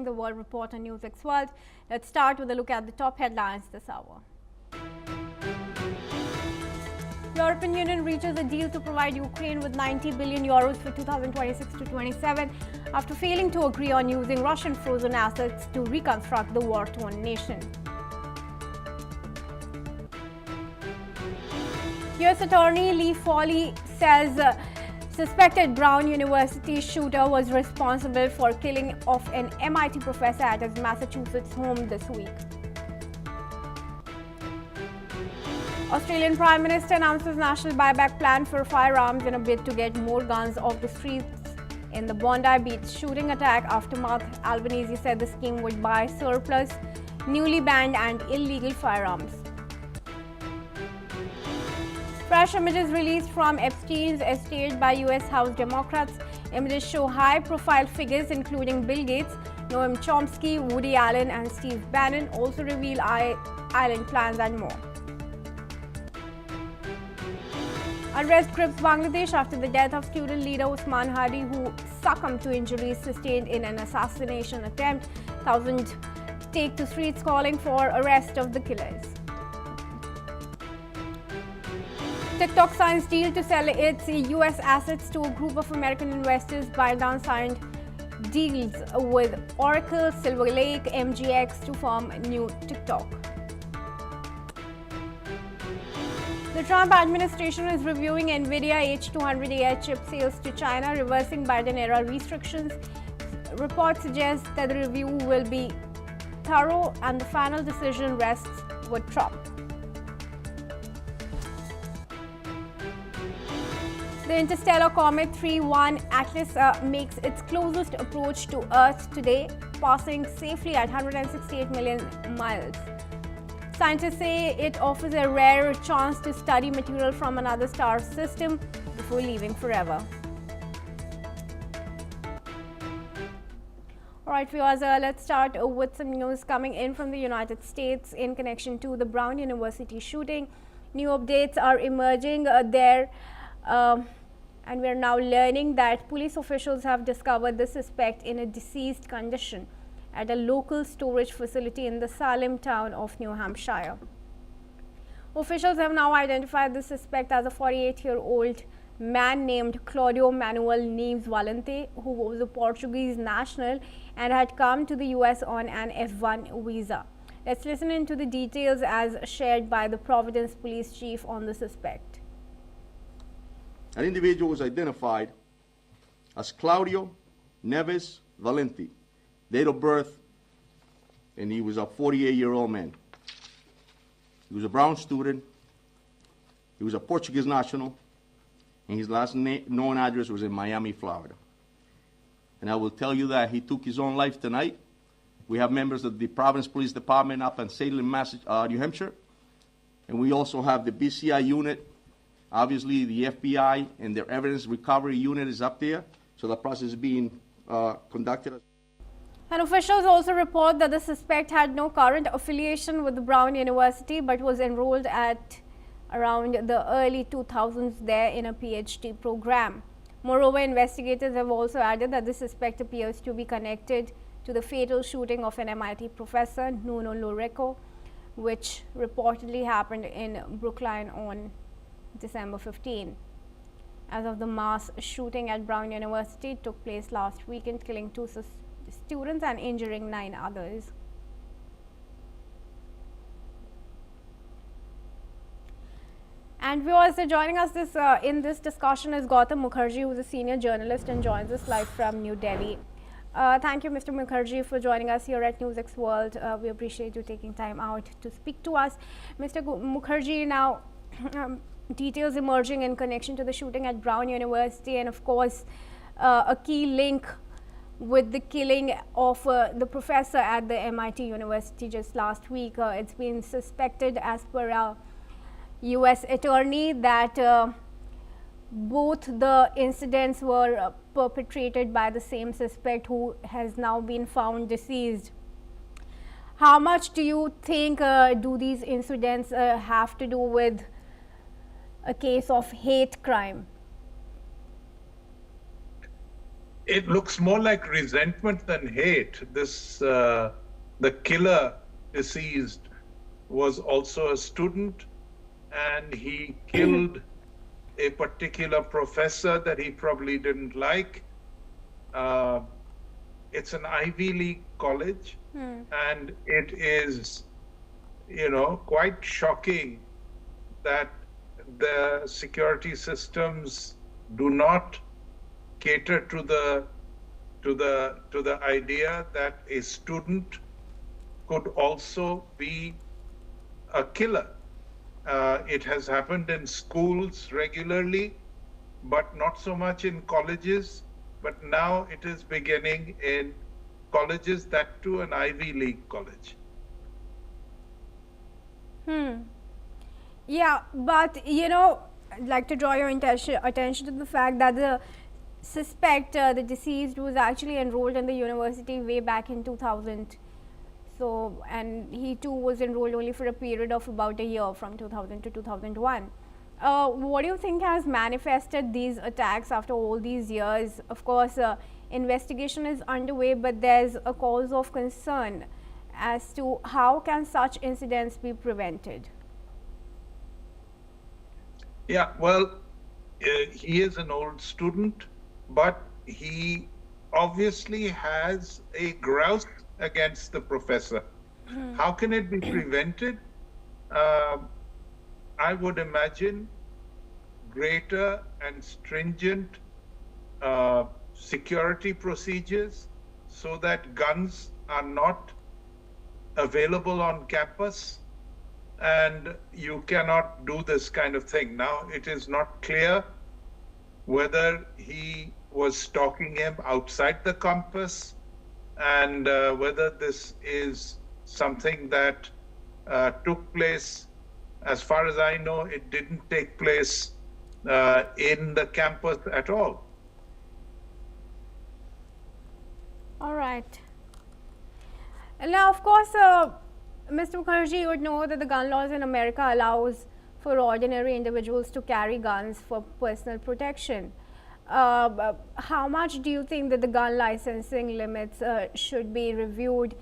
the World Report on NewsX World. Let's start with a look at the top headlines this hour. European Union reaches a deal to provide Ukraine with 90 billion euros for 2026 to 27 after failing to agree on using Russian frozen assets to reconstruct the war-torn nation. U.S. Attorney Lee Foley says suspected Brown University shooter was responsible for killing of an MIT professor at his Massachusetts home this week. Australian Prime Minister announces national buyback plan for firearms in a bid to get more guns off the streets in the Bondi Beach shooting attack aftermath. Albanese said the scheme would buy surplus, newly banned and illegal firearms. Fresh images released from Epstein's estate by U.S. House Democrats. Images show high-profile figures including Bill Gates, Noam Chomsky, Woody Allen and Steve Bannon, also reveal island plans and more. Unrest grips Bangladesh after the death of student leader Usman Hadi, who succumbed to injuries sustained in an assassination attempt. Thousands take to streets calling for arrest of the killers. TikTok signs deal to sell its U.S. assets to a group of American investors. ByteDance signed deals with Oracle, Silver Lake, MGX to form new TikTok. The Trump administration is reviewing NVIDIA H200 AI chip sales to China, reversing Biden-era restrictions. Reports suggest that the review will be thorough and the final decision rests with Trump. The interstellar comet 3-1 Atlas makes its closest approach to Earth today, passing safely at 168 million miles. Scientists say it offers a rare chance to study material from another star system before leaving forever. Alright viewers, let's start with some news coming in from the United States in connection to the Brown University shooting. New updates are emerging there and we are now learning that police officials have discovered the suspect in a deceased condition at a local storage facility in the Salem town of New Hampshire. Officials have now identified the suspect as a 48-year-old man named Claudio Manuel Neves Valente, who was a Portuguese national and had come to the US on an F1 visa. Let's listen into the details as shared by the Providence police chief on the suspect. An individual was identified as Claudio Neves Valente. Date of birth, and he was a 48-year-old man. He was a Brown student. He was a Portuguese national, and his last known address was in Miami, Florida. And I will tell you that he took his own life tonight. We have members of the Providence Police Department up in Salem, New Hampshire, and we also have the BCI unit. Obviously, the FBI and their evidence recovery unit is up there, so the process is being conducted. And officials also report that the suspect had no current affiliation with the Brown University but was enrolled at around the early 2000s there in a PhD program. Moreover, investigators have also added that the suspect appears to be connected to the fatal shooting of an MIT professor, Nuno Loureiro, which reportedly happened in Brookline on December 15. As of the mass shooting at Brown University took place last weekend, killing 2 students and injuring 9 others. And viewers, joining us in this discussion is Gautam Mukherjee, who is a senior journalist and joins us live from New Delhi. Thank you, Mr. Mukherjee, for joining us here at NewsX World. We appreciate you taking time out to speak to us. Mr. Mukherjee, now details emerging in connection to the shooting at Brown University and of course a key link with the killing of the professor at the MIT University just last week. It's been suspected as per a U.S. attorney that both the incidents were perpetrated by the same suspect who has now been found deceased. How much do you think do these incidents have to do with a case of hate crime? It looks more like resentment than hate. The killer deceased was also a student, and he killed a particular professor that he probably didn't like. Uh, it's an Ivy League college, and it is, quite shocking that the security systems do not cater to the idea that a student could also be a killer. It has happened in schools regularly, but not so much in colleges. But now it is beginning in colleges, that too an Ivy League college. Yeah, but I'd like to draw your attention to the fact that the suspect, the deceased, was actually enrolled in the university way back in 2000. So, and he too was enrolled only for a period of about a year, from 2000 to 2001. What do you think has manifested these attacks after all these years? Of course, investigation is underway, but there's a cause of concern as to how can such incidents be prevented. Yeah, well, he is an old student, but he obviously has a grouse against the professor. How can it be prevented? I would imagine greater and stringent security procedures so that guns are not available on campus, and you cannot do this kind of thing. Now, it is not clear whether he was stalking him outside the campus, and whether this is something that took place. As far as I know, it didn't take place in the campus at all. All right. And now, of course, Mr. Mukherjee, you would know that the gun laws in America allows for ordinary individuals to carry guns for personal protection. How much do you think that the gun licensing limits should be reviewed,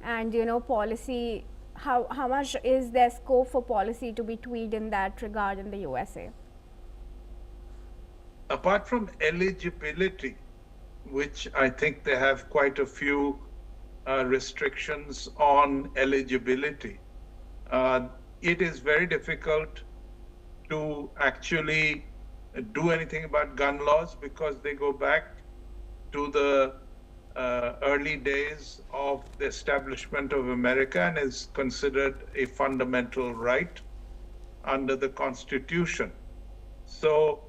and policy? How much is there scope for policy to be tweaked in that regard in the USA? Apart from eligibility, which I think they have quite a few restrictions on eligibility, it is very difficult to actually do anything about gun laws because they go back to the early days of the establishment of America and is considered a fundamental right under the Constitution. So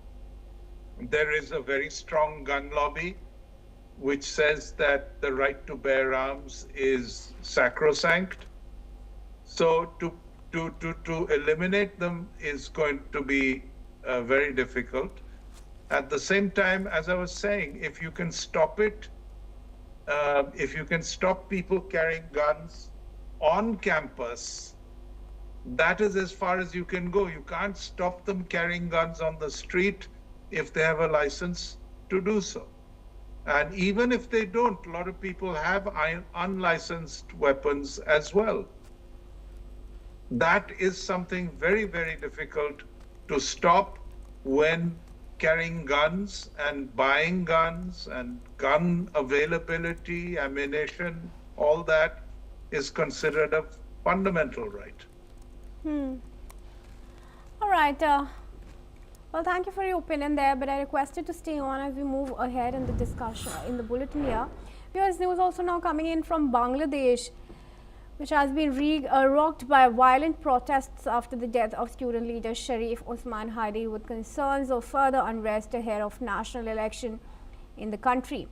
there is a very strong gun lobby which says that the right to bear arms is sacrosanct. So to eliminate them is going to be very difficult. At the same time, as I was saying, if you can stop it, if you can stop people carrying guns on campus, that is as far as you can go. You can't stop them carrying guns on the street if they have a license to do so. And even if they don't, a lot of people have unlicensed weapons as well. That is something very, very difficult to stop when carrying guns and buying guns and gun availability, ammunition, all that is considered a fundamental right. All right. Well, thank you for your opinion there, but I requested to stay on as we move ahead in the discussion in the bulletin here. Viewers, news also now coming in from Bangladesh, which has been rocked by violent protests after the death of student leader Sharif Osman Hadi, with concerns of further unrest ahead of national election in the country.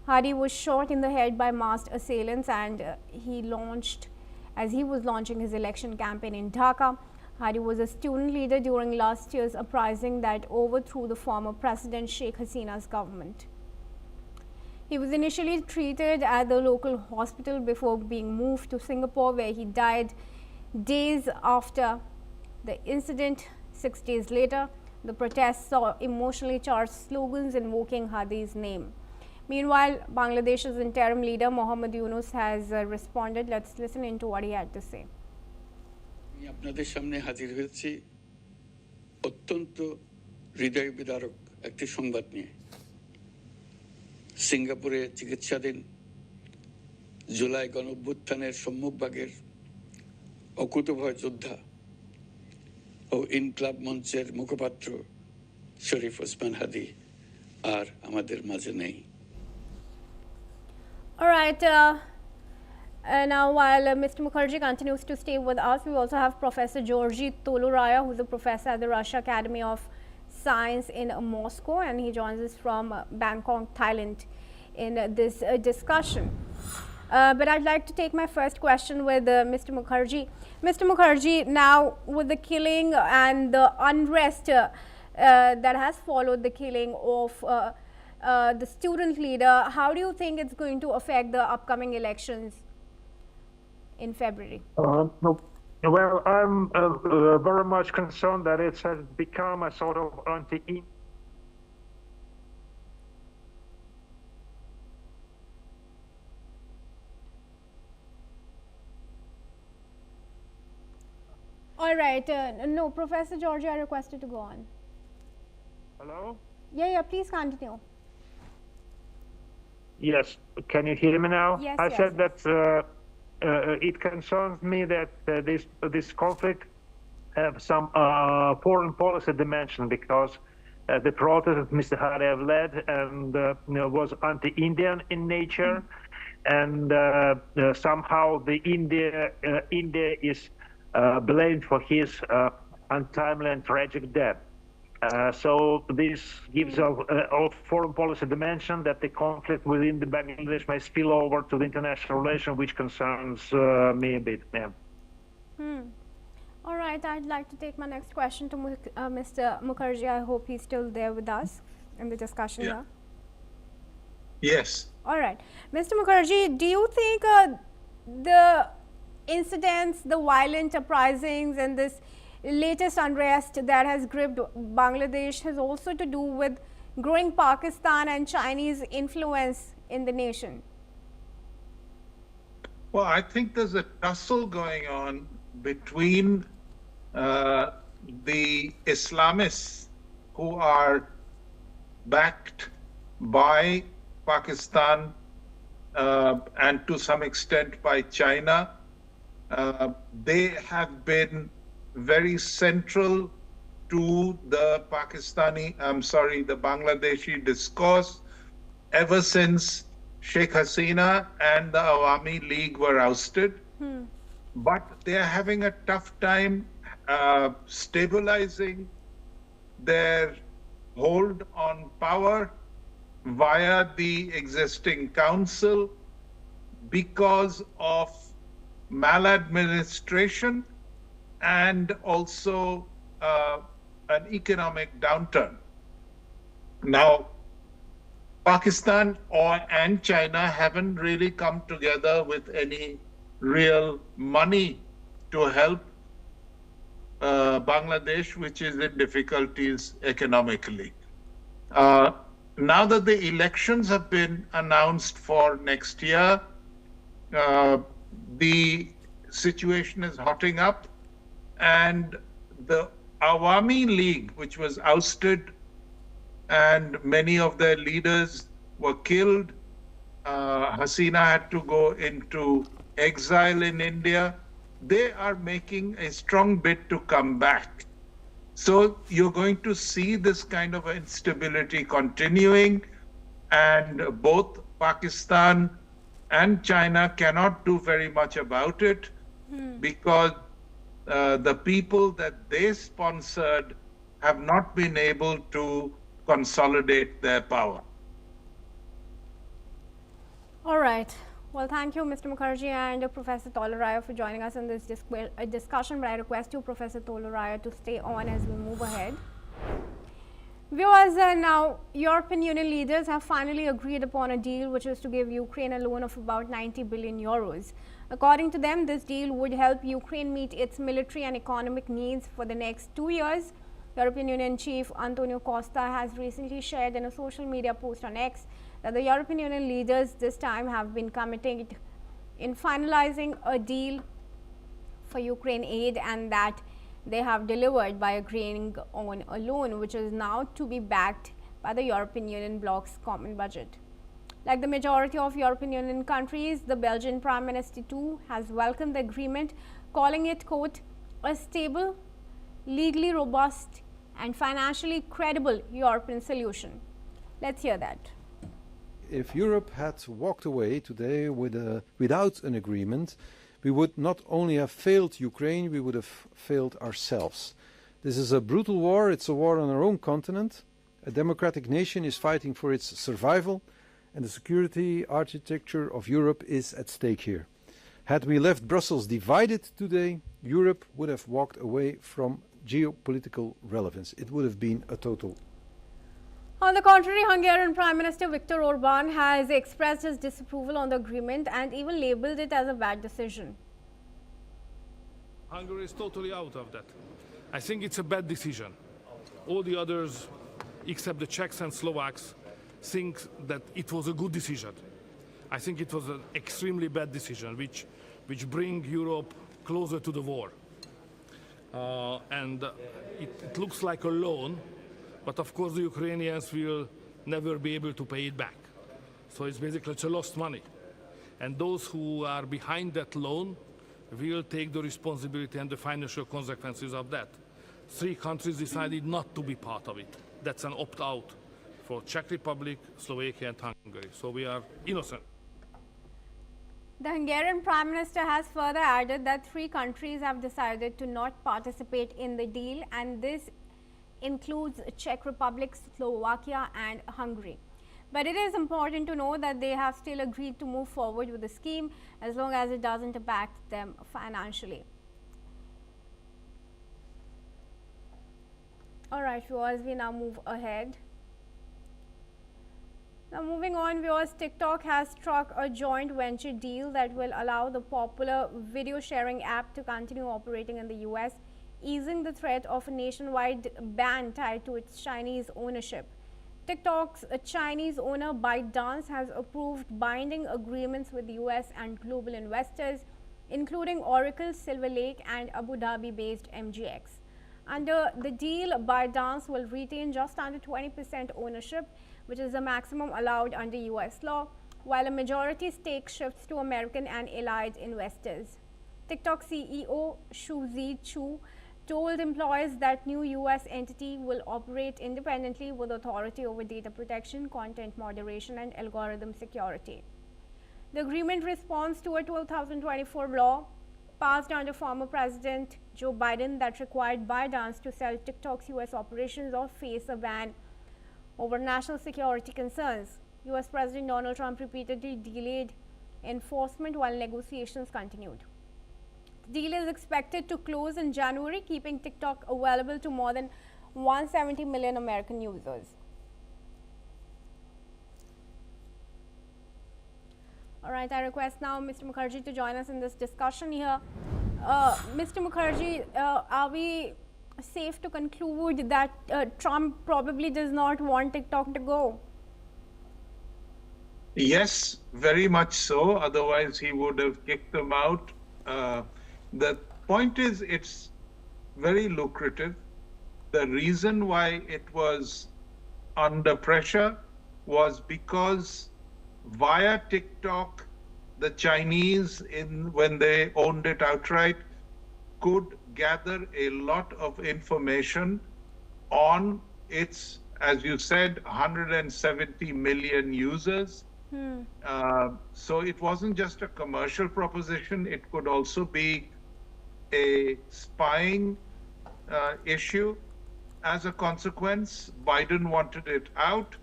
Hadi was shot in the head by masked assailants, and as he was launching his election campaign in Dhaka. Hadi was a student leader during last year's uprising that overthrew the former President Sheikh Hasina's government. He was initially treated at the local hospital before being moved to Singapore, where he died days after the incident. 6 days later, the protests saw emotionally charged slogans invoking Hadi's name. Meanwhile, Bangladesh's interim leader Mohammad Yunus has responded. Let's listen into what he had to say. আমি আপনাদের সামনে হাজির হয়েছি অত্যন্ত হৃদয় বিদারক একটি সংবাদ নিয়ে। সিঙ্গাপুরে চিকিৎসাধীন জুলাই গণঅভ্যুত্থানের সম্মুখভাগের অকুতোভয় যোদ্ধা ও ইনকলাব মঞ্চের মুখপাত্র শরীফ ওসমান হাদি আর আমাদের মাঝে নেই। All right. Now, while Mr. Mukherjee continues to stay with us, we also have Professor Georgi Toluraya, who's a professor at the Russia Academy of Science in Moscow, and he joins us from Bangkok, Thailand, in this discussion. But I'd like to take my first question with Mr. Mukherjee. Mr. Mukherjee, now with the killing and the unrest that has followed the killing of the student leader, how do you think it's going to affect the upcoming elections in February? Well, I'm very much concerned that it has become a sort of All right. No, Professor Georgie, I requested to go on. Hello? Yeah, please continue. Yes. Can you hear me now? Yes, I yes, said that it concerns me that this conflict have some foreign policy dimension, because the protest that Mr. Hadi led and was anti-Indian in nature, and somehow the India is blamed for his untimely and tragic death. So this gives a foreign policy dimension that the conflict within the Bangladesh may spill over to the international relation, which concerns me a bit. Yeah. All right, I'd like to take my next question to Mr. Mukherjee. I hope he's still there with us in the discussion here. Yes. All right. Mr. Mukherjee, do you think the incidents, the violent uprisings and this latest unrest that has gripped Bangladesh has also to do with growing Pakistan and Chinese influence in the nation? Well, I think there's a tussle going on between the Islamists who are backed by Pakistan and to some extent by China. They have been very central to the the Bangladeshi discourse ever since Sheikh Hasina and the Awami League were ousted. But they are having a tough time stabilizing their hold on power via the existing council because of maladministration and also an economic downturn. Now, Pakistan and China haven't really come together with any real money to help Bangladesh, which is in difficulties economically. Now that the elections have been announced for next year, the situation is hotting up, and the Awami League, which was ousted and many of their leaders were killed, Hasina had to go into exile in India, they are making a strong bid to come back. So you're going to see this kind of instability continuing, and both Pakistan and China cannot do very much about it because the people that they sponsored have not been able to consolidate their power. All right. Well, thank you, Mr. Mukherjee and Professor Toluraya for joining us in this discussion. But I request you, Professor Toluraya, to stay on as we move ahead. Viewers, now European Union leaders have finally agreed upon a deal which is to give Ukraine a loan of about 90 billion euros. According to them, this deal would help Ukraine meet its military and economic needs for the next 2 years. European Union chief Antonio Costa has recently shared in a social media post on X that the European Union leaders this time have been committed in finalizing a deal for Ukraine aid, and that they have delivered by agreeing on a loan which is now to be backed by the European Union bloc's common budget. Like the majority of European Union countries, the Belgian Prime Minister too has welcomed the agreement, calling it, quote, a stable, legally robust and financially credible European solution. Let's hear that. If Europe had walked away today without an agreement, we would not only have failed Ukraine, we would have failed ourselves. This is a brutal war. It's a war on our own continent. A democratic nation is fighting for its survival, and the security architecture of Europe is at stake here. Had we left Brussels divided today, Europe would have walked away from geopolitical relevance. It would have been a total. On the contrary, Hungarian Prime Minister Viktor Orban has expressed his disapproval on the agreement and even labelled it as a bad decision. Hungary is totally out of that. I think it's a bad decision. All the others, except the Czechs and Slovaks, think that it was a good decision. I think it was an extremely bad decision, which bring Europe closer to the war. It looks like a loan, but of course the Ukrainians will never be able to pay it back. So it's basically a lost money. And those who are behind that loan will take the responsibility and the financial consequences of that. 3 countries decided not to be part of it. That's an opt-out for Czech Republic, Slovakia and Hungary. So we are innocent. The Hungarian Prime Minister has further added that 3 countries have decided to not participate in the deal, and this includes Czech Republic, Slovakia and Hungary. But it is important to know that they have still agreed to move forward with the scheme as long as it doesn't impact them financially. Alright viewers, we now move ahead. Now moving on, viewers, TikTok has struck a joint venture deal that will allow the popular video sharing app to continue operating in the US, easing the threat of a nationwide ban tied to its Chinese ownership. TikTok's Chinese owner ByteDance has approved binding agreements with US and global investors, including Oracle, Silver Lake and Abu Dhabi-based MGX. Under the deal, ByteDance will retain just under 20% ownership, which is the maximum allowed under US law, while a majority stake shifts to American and allied investors. TikTok CEO Shuzi Chu told employees that new US entity will operate independently with authority over data protection, content moderation and algorithm security. The agreement responds to a 2024 law passed under former President Joe Biden that required ByteDance to sell TikTok's US operations or face a ban over national security concerns. US President Donald Trump repeatedly delayed enforcement while negotiations continued. The deal is expected to close in January, keeping TikTok available to more than 170 million American users. Alright, I request now Mr. Mukherjee to join us in this discussion here. Mr. Mukherjee, are we safe to conclude that Trump probably does not want TikTok to go? Yes, very much so. Otherwise, he would have kicked them out. The point is, it's very lucrative. The reason why it was under pressure was because via TikTok, the Chinese, when they owned it outright, could gather a lot of information on its, as you said, 170 million users. So it wasn't just a commercial proposition, it could also be a spying issue. As a consequence, Biden wanted it out.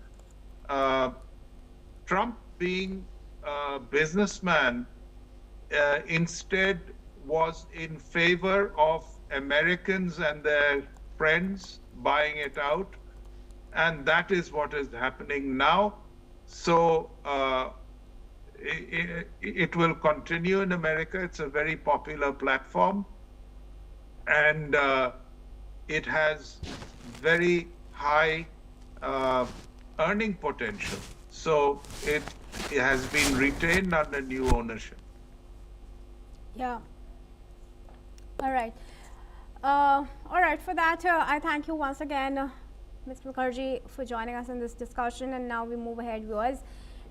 Trump, being a businessman, instead was in favor of Americans and their friends buying it out. And that is what is happening now. So it will continue in America. It's a very popular platform. And it has very high earning potential. So it has been retained under new ownership. Yeah. All right. All right. For that, I thank you once again, Mr. Mukherjee, for joining us in this discussion. And now we move ahead, viewers.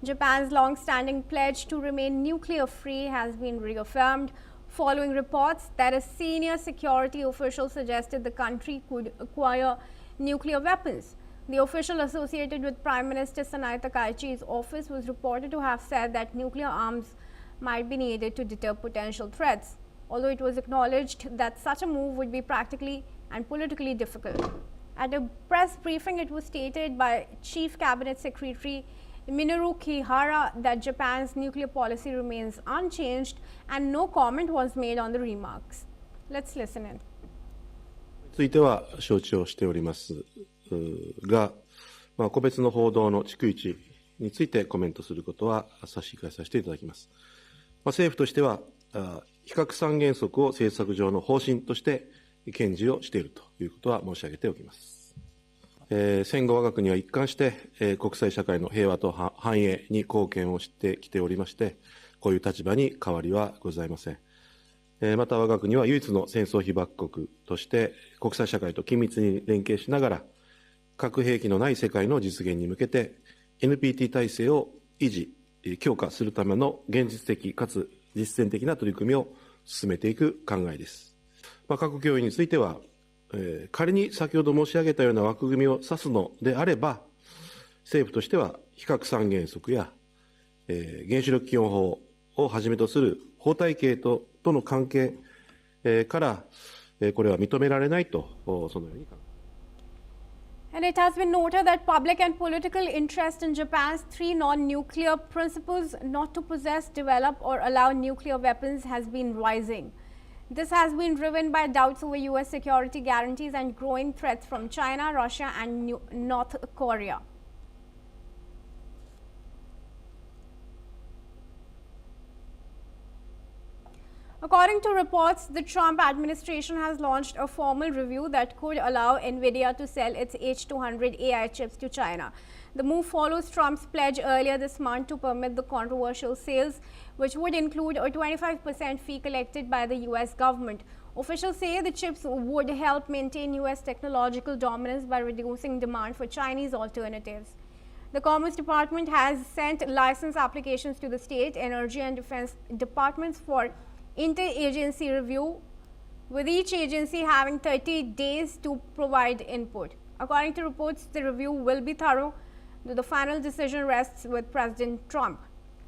Japan's long-standing pledge to remain nuclear-free has been reaffirmed following reports that a senior security official suggested the country could acquire nuclear weapons. The official associated with Prime Minister Sanae Takaichi's office was reported to have said that nuclear arms might be needed to deter potential threats, although it was acknowledged that such a move would be practically and politically difficult. At a press briefing, it was stated by Chief Cabinet Secretary Minoru Kihara that Japan's nuclear policy remains unchanged and no comment was made on the remarks. Let's listen in. ついては承知をしておりますが、個別の報道の逐一についてコメントすることは差し控えさせていただきます。政府としては、非核三原則を政策上の方針として堅持をしているということは申し上げておきます。戦後我が国は一貫して、国際社会の平和と繁栄に貢献をしてきておりまして、こういう立場に変わりはございません。また我が国は唯一の戦争被爆国として国際社会と緊密に連携しながら核兵器のない世界の実現に向けて NPT 体制を維持、強化するための現実的かつ実践的な取り組みを進めていく考えです。核共有については、仮に先ほど申し上げたような枠組みを指すのであれば、政府としては非核三原則や、原子力基本法をはじめとする法体系との関係、から、これは認められないと、そのように考えます。And it has been noted that public and political interest in Japan's 3 non-nuclear principles not to possess, develop or allow nuclear weapons has been rising. This has been driven by doubts over US security guarantees and growing threats from China, Russia and North Korea. According to reports, the Trump administration has launched a formal review that could allow NVIDIA to sell its H200 AI chips to China. The move follows Trump's pledge earlier this month to permit the controversial sales, which would include a 25% fee collected by the US government. Officials say the chips would help maintain US technological dominance by reducing demand for Chinese alternatives. The Commerce Department has sent license applications to the state, energy and defense departments for interagency review, with each agency having 30 days to provide input. According to reports, the review will be thorough, though the final decision rests with President Trump.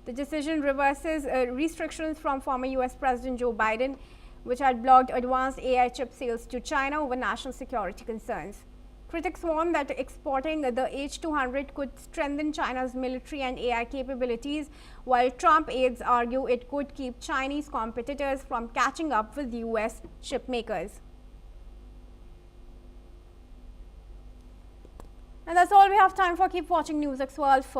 The decision reverses restrictions from former US President Joe Biden, which had blocked advanced AI chip sales to China over national security concerns. Critics warn that exporting the H200 could strengthen China's military and AI capabilities, while Trump aides argue it could keep Chinese competitors from catching up with US chip makers. And that's all we have time for. Keep watching NewsX World for